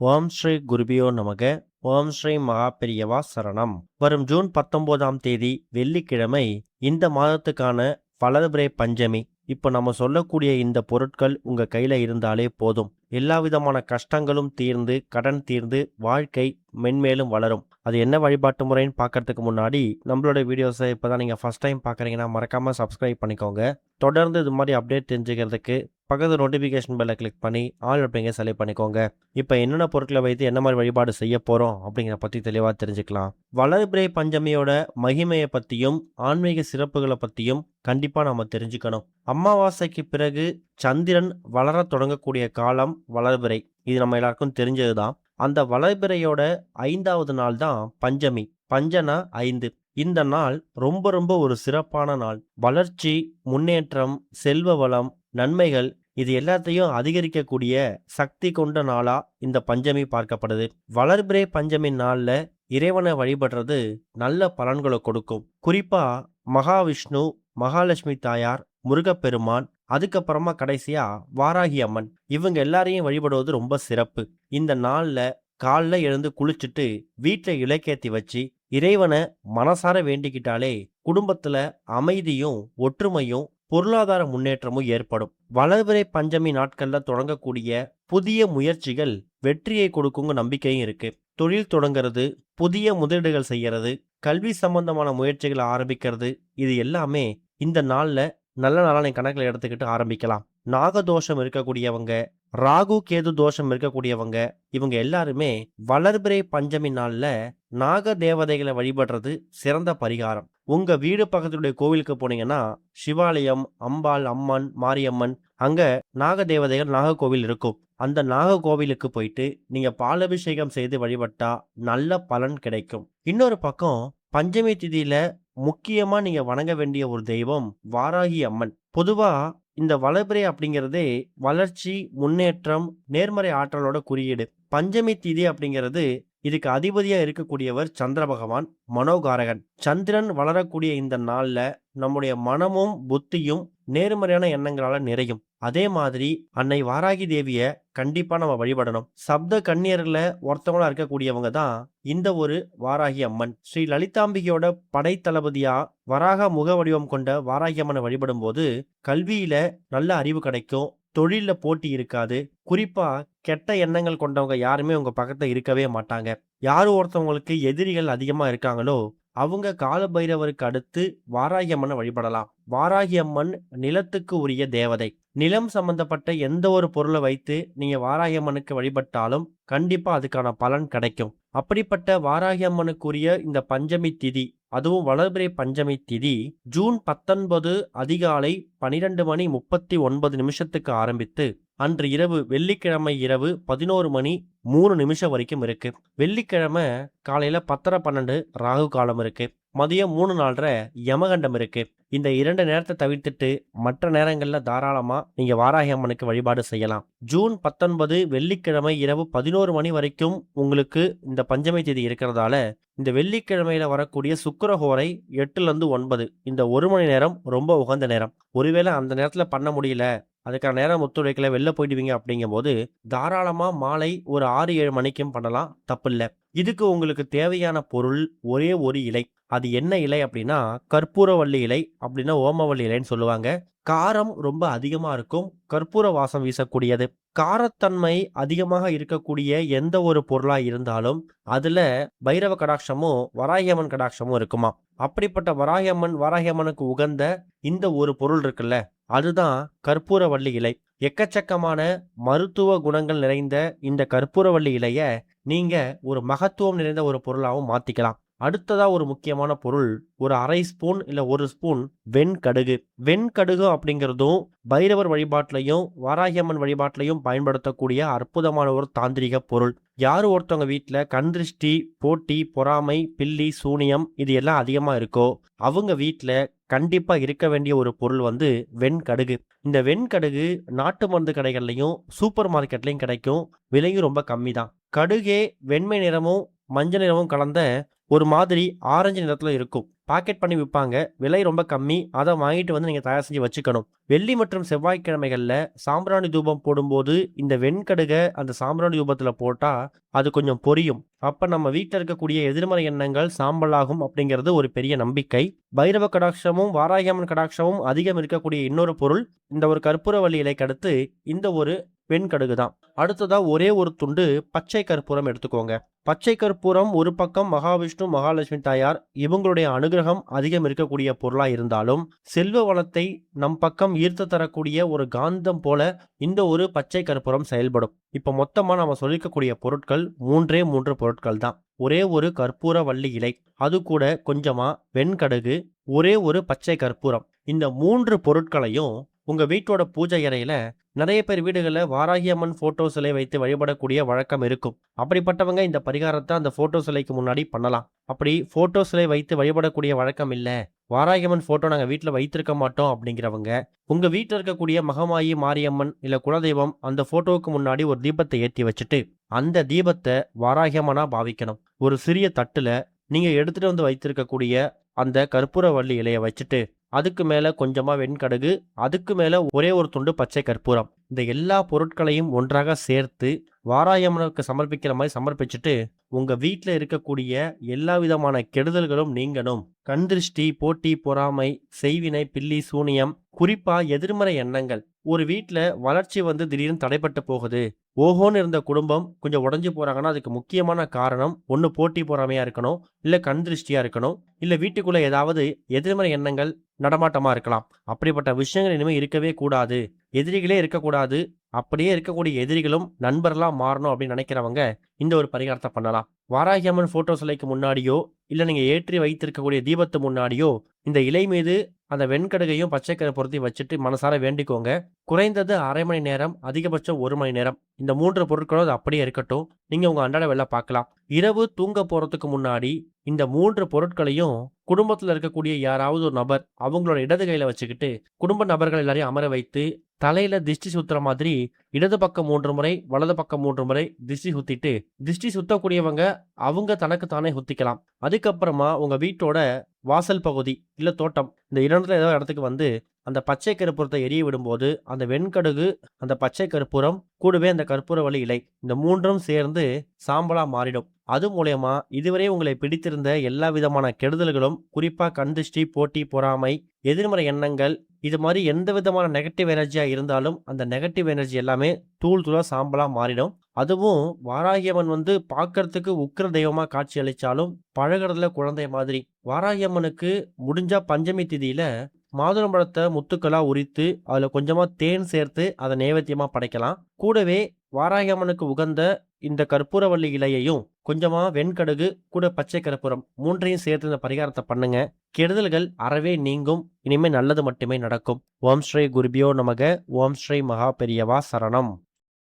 ஓம் ஸ்ரீ குருபியோ நமக. ஓம் ஸ்ரீ மகாபெரியவா சரணம். வரும் ஜூன் 19ஆம் தேதி வெள்ளிக்கிழமை இந்த மாதத்துக்கான வளர்பிறை பஞ்சமி. இப்போ நம்ம சொல்லக்கூடிய இந்த பொருட்கள் உங்க கையில இருந்தாலே போதும். எல்லா விதமான கஷ்டங்களும் தீர்ந்து, கடன் தீர்ந்து, வாழ்க்கை மென்மேலும் வளரும். அது என்ன வழிபாட்டு முறைன்னு பார்க்கறதுக்கு முன்னாடி நம்மளோட வீடியோஸை இப்போதான் நீங்கள் ஃபர்ஸ்ட் டைம் பார்க்குறீங்கன்னா மறக்காமல் சப்ஸ்கிரைப் பண்ணிக்கோங்க. தொடர்ந்து இது மாதிரி அப்டேட் தெரிஞ்சுக்கிறதுக்கு பக்கத்து நோட்டிஃபிகேஷன் பெல்லை கிளிக் பண்ணி ஆல் அப்படிங்க செலக்ட் பண்ணிக்கோங்க. இப்போ என்னென்ன பொருட்களை வைத்து என்ன மாதிரி வழிபாடு செய்ய போகிறோம் அப்படிங்கிற பற்றி தெளிவாக தெரிஞ்சுக்கலாம். வளர்பிறை பஞ்சமியோட மகிமையை பற்றியும் ஆன்மீக சிறப்புகளை பற்றியும் கண்டிப்பாக நம்ம தெரிஞ்சுக்கணும். அமாவாசைக்கு பிறகு சந்திரன் வளர தொடங்கக்கூடிய காலம் வளர்பிறை. இது நம்ம எல்லாருக்கும் தெரிஞ்சது தான். அந்த வளர்பிறையோட 5வது நாள் தான் பஞ்சமி. பஞ்சனா 5. இந்த நாள் ரொம்ப ரொம்ப ஒரு சிறப்பான நாள். வளர்ச்சி, முன்னேற்றம், செல்வ வளம், நன்மைகள் இது எல்லாத்தையும் அதிகரிக்கக்கூடிய சக்தி கொண்ட நாளா இந்த பஞ்சமி பார்க்கப்படுது. வளர்பிறை பஞ்சமி நாள்ல இறைவனை வழிபடுறது நல்ல பலன்களை கொடுக்கும். குறிப்பா மகாவிஷ்ணு, மகாலட்சுமி தாயார், முருகப்பெருமான், அதுக்கப்புறமா கடைசியா வாராகி அம்மன், இவங்க எல்லாரையும் வழிபடுவது ரொம்ப சிறப்பு. இந்த நாள்ல காலைல எழுந்து குளிச்சுட்டு வீட்டில் இலக்கேத்தி வச்சு இறைவனை மனசார வேண்டிக்கிட்டாலே குடும்பத்துல அமைதியும் ஒற்றுமையும் பொருளாதார முன்னேற்றமும் ஏற்படும். வளர்பிறை பஞ்சமி நாட்கள்ல தொடங்கக்கூடிய புதிய முயற்சிகள் வெற்றியை கொடுக்குங்க நம்பிக்கையும் இருக்கு. தொழில் தொடங்கிறது, புதிய முதலீடுகள் செய்யறது, கல்வி சம்பந்தமான முயற்சிகளை ஆரம்பிக்கிறது, இது எல்லாமே இந்த நாள்ல நல்ல நாளான கணக்கில் எடுத்துக்கிட்டு ஆரம்பிக்கலாம். நாகதோஷம் இருக்கக்கூடியவங்க, ராகு கேது தோஷம் இருக்கக்கூடியவங்க, இவங்க எல்லாருமே வளர்பிறை பஞ்சமி நாள்ல நாக தேவதைகளை வழிபடுறது சிறந்த பரிகாரம். உங்க வீடு பக்கத்துடைய கோவிலுக்கு போனீங்கன்னா சிவாலயம், அம்பாள், அம்மன், மாரியம்மன், அங்க நாக தேவதைகள் நாக கோவில் இருக்கும். அந்த நாக கோவிலுக்கு போயிட்டு நீங்க பாலபிஷேகம் செய்து வழிபட்டா நல்ல பலன் கிடைக்கும். இன்னொரு பக்கம் பஞ்சமி திதியில முக்கியமா நீங்க வணங்க வேண்டிய ஒரு தெய்வம் வாராகி அம்மன். பொதுவா இந்த வளர்பிறை அப்படிங்கிறதே வளர்ச்சி, முன்னேற்றம், நேர்மறை ஆற்றலோட குறியீடு. பஞ்சமி திதி அப்படிங்கிறது இதுக்கு அதிபதியா இருக்கக்கூடியவர் சந்திர பகவான், மனோகாரகன். சந்திரன் வளரக்கூடிய இந்த நாள்ல நம்முடைய மனமும் புத்தியும் நேர்மறையான எண்ணங்களால நிறையும். அதே மாதிரி அன்னை வாராகி தேவிய கண்டிப்பா நம்ம வழிபடணும். சப்த கன்னியர்ல ஒருத்தவங்களா இருக்கக்கூடியவங்க தான் இந்த ஒரு வாராகி அம்மன். ஸ்ரீ லலிதாம்பிகையோட படைத்தளபதியா வராக முக வடிவம் கொண்ட வாராகி அம்மனை வழிபடும் போது கல்வியில நல்ல அறிவு கிடைக்கும், தொழில போட்டி இருக்காது. குறிப்பா கெட்ட எண்ணங்கள் கொண்டவங்க யாருமே உங்க பக்கத்துல இருக்கவே மாட்டாங்க. யாரு ஒருத்தவங்களுக்கு எதிரிகள் அதிகமா இருக்காங்களோ அவங்க கால பைரவருக்கு அடுத்து வாராகி அம்மனை வழிபடலாம். வாராகி அம்மன் நிலத்துக்கு உரிய தேவதை. நிலம் சம்பந்தப்பட்ட எந்த ஒரு பொருளை வைத்து நீங்க வாராகி அம்மனுக்கு வழிபட்டாலும் கண்டிப்பா அதுக்கான பலன் கிடைக்கும். அப்படிப்பட்ட வாராகி அம்மனுக்குரிய இந்த பஞ்சமி திதி, அதுவும் வளர்பிறை பஞ்சமி திதி ஜூன் 19 அதிகாலை 12:39 ஆரம்பித்து அன்று இரவு வெள்ளிக்கிழமை இரவு 11:03 வரைக்கும் இருக்கு. வெள்ளிக்கிழமை காலையில 10:12 ராகு காலம் இருக்கு. மதியம் 3:04 யமகண்டம் இருக்கு. இந்த 2 நேரத்தை தவிர்த்துட்டு மற்ற நேரங்கள்ல தாராளமா நீங்க வாராகி அம்மனுக்கு வழிபாடு செய்யலாம். ஜூன் 19 வெள்ளிக்கிழமை இரவு 11 மணி வரைக்கும் உங்களுக்கு இந்த பஞ்சமி தேதி இருக்கிறதால இந்த வெள்ளிக்கிழமையில வரக்கூடிய சுக்கிரஹோரை 8-9 இந்த 1 மணி நேரம் ரொம்ப உகந்த நேரம். ஒருவேளை அந்த நேரத்துல பண்ண முடியல, அதுக்கான நேரம் ஒத்துழைக்கல, வெளில போயிடுவீங்க அப்படிங்கும் போது தாராளமா மாலை ஒரு 6-7 மணிக்கும் பண்ணலாம், தப்பில்லை. இதுக்கு உங்களுக்கு தேவையான பொருள் ஒரே ஒரு இலை. அது என்ன இலை அப்படின்னா கற்பூரவள்ளி இலை, அப்படின்னா ஓமவள்ளி இலைன்னு சொல்லுவாங்க. காரம் ரொம்ப அதிகமா இருக்கும், கற்பூர வாசம் வீசக்கூடியது. காரத்தன்மை அதிகமாக இருக்கக்கூடிய எந்த ஒரு பொருளா இருந்தாலும் அதுல பைரவ கடாட்சமும் வராகி அம்மன் கடாட்சமும் இருக்குமா. அப்படிப்பட்ட வராகி அம்மனுக்கு உகந்த இந்த ஒரு பொருள் இருக்குல்ல, அதுதான் கற்பூரவள்ளி இலை. எக்கச்சக்கமான மருத்துவ குணங்கள் நிறைந்த இந்த கற்பூரவள்ளி இலைய நீங்க ஒரு மகத்துவம் நிறைந்த ஒரு பொருளாகவும் மாத்திக்கலாம். அடுத்ததா ஒரு முக்கியமான பொருள் ஒரு 1/2 ஸ்பூன் இல்ல 1 ஸ்பூன் வெண்கடுகு. வெண்கடுகு அப்படிங்கிறதும் பைரவர் வழிபாட்டிலையும் வாராகி அம்மன் வழிபாட்டிலையும் பயன்படுத்தக்கூடிய அற்புதமான ஒரு தாந்திரிக பொருள். யாரு ஒருத்தவங்க வீட்டுல கண் திருஷ்டி, போட்டி, பொறாமை, பில்லி, சூனியம் இது எல்லாம் அதிகமா இருக்கோ அவங்க வீட்டுல கண்டிப்பா இருக்க வேண்டிய ஒரு பொருள் வெண்கடுகு. இந்த வெண்கடுகு நாட்டு மருந்து கடைகள்லையும் சூப்பர் மார்க்கெட்லையும் கிடைக்கும். விலையும் ரொம்ப கம்மி தான். கடுகே வெண்மை நிறமும் மஞ்சள் நிறமும் கலந்த ஒரு மாதிரி ஆரஞ்சு நிறத்துல இருக்கும். பாக்கெட் பண்ணி விப்பாங்க. விலை ரொம்ப கம்மி. அத வாங்கிட்டு வந்து நீங்க தயார் செஞ்சு வச்சுக்கணும். வெள்ளி மற்றும் செவ்வாய்க்கிழமைகள்ல சாம்பிராணி தூபம் போடும்போது, இந்த வெண்கடுக அந்த சாம்பிராணி தூபத்துல போட்டா, அது கொஞ்சம் பொரியும். அப்ப நம்ம வீட்ல இருக்கக்கூடிய எதிர்மறை எண்ணங்கள் சாம்பலாகும் அப்படிங்கிறது ஒரு பெரிய நம்பிக்கை. பைரவ கடாட்சமும், வாராகி அம்மன் கடாட்சமும் அதிகம் இருக்கக்கூடிய இன்னொரு பொருள், இந்த ஒரு கற்பூரவள்ளி இலைக்கு அடுத்து இந்த ஒரு வெண்கடுகு தான். அடுத்ததா ஒரே ஒரு துண்டு பச்சை கற்பூரம் எடுத்துக்கோங்க. பச்சை கற்பூரம் ஒரு பக்கம் மகாவிஷ்ணு, மகாலட்சுமி தாயார் இவங்களுடைய அனுகிரகம் அதிகம் இருக்கக்கூடிய பொருளா இருந்தாலும், செல்வ வளத்தை நம் பக்கம் ஈர்த்து தரக்கூடிய ஒரு காந்தம் போல இந்த ஒரு பச்சை கற்பூரம் செயல்படும். இப்ப மொத்தமா நாம சொல்லிக்கக்கூடிய பொருட்கள் 3 பொருட்கள் தான். ஒரே ஒரு கற்பூர வள்ளி இலை, அது கூட கொஞ்சமா வெண்கடுகு, ஒரே ஒரு பச்சை கற்பூரம். இந்த 3 பொருட்களையும் உங்க வீட்டோட பூஜை அறையில நிறைய பேர் வீடுகள்ல வாராகி அம்மன் போட்டோ சிலை வைத்து வழிபடக்கூடிய வழக்கம் இருக்கும். அப்படிப்பட்டவங்க இந்த பரிகாரத்தை அந்த போட்டோ சிலைக்கு முன்னாடி பண்ணலாம். அப்படி போட்டோ சிலை வைத்து வழிபடக்கூடிய வழக்கம் இல்ல, வாராகி அம்மன் போட்டோ நாங்க வீட்டுல வைத்திருக்க மாட்டோம் அப்படிங்கிறவங்க, உங்க வீட்டுல இருக்கக்கூடிய மகமாயி, மாரியம்மன் இல்ல குலதெய்வம் அந்த போட்டோவுக்கு முன்னாடி ஒரு தீபத்தை ஏற்றி வச்சுட்டு, அந்த தீபத்தை வாராகி அம்மனா பாவிக்கணும். ஒரு சிறிய தட்டுல நீங்க எடுத்துட்டு வந்து வைத்திருக்கக்கூடிய அந்த கற்பூரவள்ளி இலைய வச்சுட்டு, அதுக்கு மேல கொஞ்சமா வெண்கடுகு, அதுக்கு மேல ஒரே ஒரு துண்டு பச்சை கற்பூரம். இந்த எல்லா பொருட்களையும் ஒன்றாக சேர்த்து வாராகி அம்மனுக்கு சமர்ப்பிக்கிற மாதிரி சமர்ப்பிச்சுட்டு, உங்க வீட்ல இருக்கக்கூடிய எல்லா விதமான கெடுதல்களும் நீங்கணும். கண் திருஷ்டி, போட்டி, பொறாமை, செய்வினை, பில்லி, சூனியம், குறிப்பா எதிர்மறை எண்ணங்கள். ஒரு வீட்ல வளர்ச்சி வந்து திடீர்னு தடைப்பட்டு போகுது. ஓஹோன்னு இருந்த குடும்பம் கொஞ்சம் உடைஞ்சு போறாங்கன்னா, அதுக்கு முக்கியமான காரணம் ஒண்ணு போட்டி பொறாமையா இருக்கணும், இல்ல கண் திருஷ்டியா இருக்கணும், இல்ல வீட்டுக்குள்ள ஏதாவது எதிர்மறை எண்ணங்கள் நடமாட்டமா இருக்கலாம். அப்படிப்பட்ட விஷயங்கள் இனிமே இருக்கவே கூடாது. எதிரிகளே இருக்கக்கூடாது. அப்படியே இருக்கக்கூடிய எதிரிகளும் நண்பர்களா மாறணும் அப்படின்னு நினைக்கிறவங்க இந்த ஒரு பரிகாரத்தை பண்ணலாம். வாராகி அம்மன் போட்டோ சிலைக்கு முன்னாடியோ, இல்ல நீங்க ஏற்றி வைத்திருக்கக்கூடிய தீபத்து முன்னாடியோ இந்த இலை மீது அந்த வெண்கடுகையும் பச்சை கற்பூரத்தையும் வச்சுட்டு மனசார வேண்டிக்கோங்க. குறைந்தது அரை மணி நேரம், அதிகபட்சம் 1 மணி நேரம். இந்த 3 பொருட்களும் அது அப்படியே இருக்கட்டும். நீங்க உங்க அன்றாட வேலை பார்க்கலாம். இரவு தூங்க போறதுக்கு முன்னாடி இந்த 3 பொருட்களையும் குடும்பத்துல இருக்கக்கூடிய யாராவது ஒரு நபர் அவங்களோட இடது கையில வச்சுக்கிட்டு, குடும்ப நபர்கள் எல்லாரையும் அமர வைத்து, தலையில திஷ்டி சுத்துற மாதிரி இடது பக்கம் 3 முறை, வலது பக்கம் 3 முறை திஷ்டி சுத்திட்டு, திஷ்டி சுத்தக்கூடியவங்க அவங்க தனக்கு தானே சுத்திக்கலாம். அதுக்கப்புறமா உங்க வீட்டோட வாசல் பகுதி இல்ல தோட்டம், இந்த இரண்டுல ஏதோ இடத்துக்கு வந்து அந்த பச்சை கற்பூரத்தை எரிய விடும்போது, அந்த வெண்கடுகு, அந்த பச்சை கற்பூரம், கூடவே அந்த கற்பூரவள்ளி இலை, இந்த 3ம் சேர்ந்து சாம்பலா மாறிடும். அது மூலியமா இதுவரை உங்களை பிடித்திருந்த எல்லா விதமான கெடுதல்களும், குறிப்பா கண் திருஷ்டி, போட்டி, பொறாமை, எதிர்மறை எண்ணங்கள், இது மாதிரி எந்த விதமான நெகட்டிவ் எனர்ஜியா இருந்தாலும் அந்த நெகட்டிவ் எனர்ஜி எல்லாமே தூள் தூளா சாம்பலா மாறிடும். அதுவும் வாராகி அம்மன் வந்து பார்க்கறதுக்கு உக்கிர தெய்வமா காட்சி அளிச்சாலும் பழகுறதுல குழந்தை மாதிரி. வாராகி அம்மனுக்கு முடிஞ்சா பஞ்சமி திதியில மாதுளம்பழத்தை முத்துக்களா உரித்து அதுல கொஞ்சமா தேன் சேர்த்து அதை நைவேத்தியமா படைக்கலாம். கூடவே வாராகி அம்மனுக்கு உகந்த இந்த கற்பூரவள்ளி இலையையும் கொஞ்சமா வெண்கடுகு கூட பச்சை கற்பூரம் 3ஐயும் சேர்த்து இந்த பரிகாரத்தை பண்ணுங்க. கெடுதல்கள் அறவே நீங்கும். இனிமே நல்லது மட்டுமே நடக்கும். ஓம் ஸ்ரீ குருபியோ நமக. ஓம் ஸ்ரீ மகா பெரியவா சரணம்.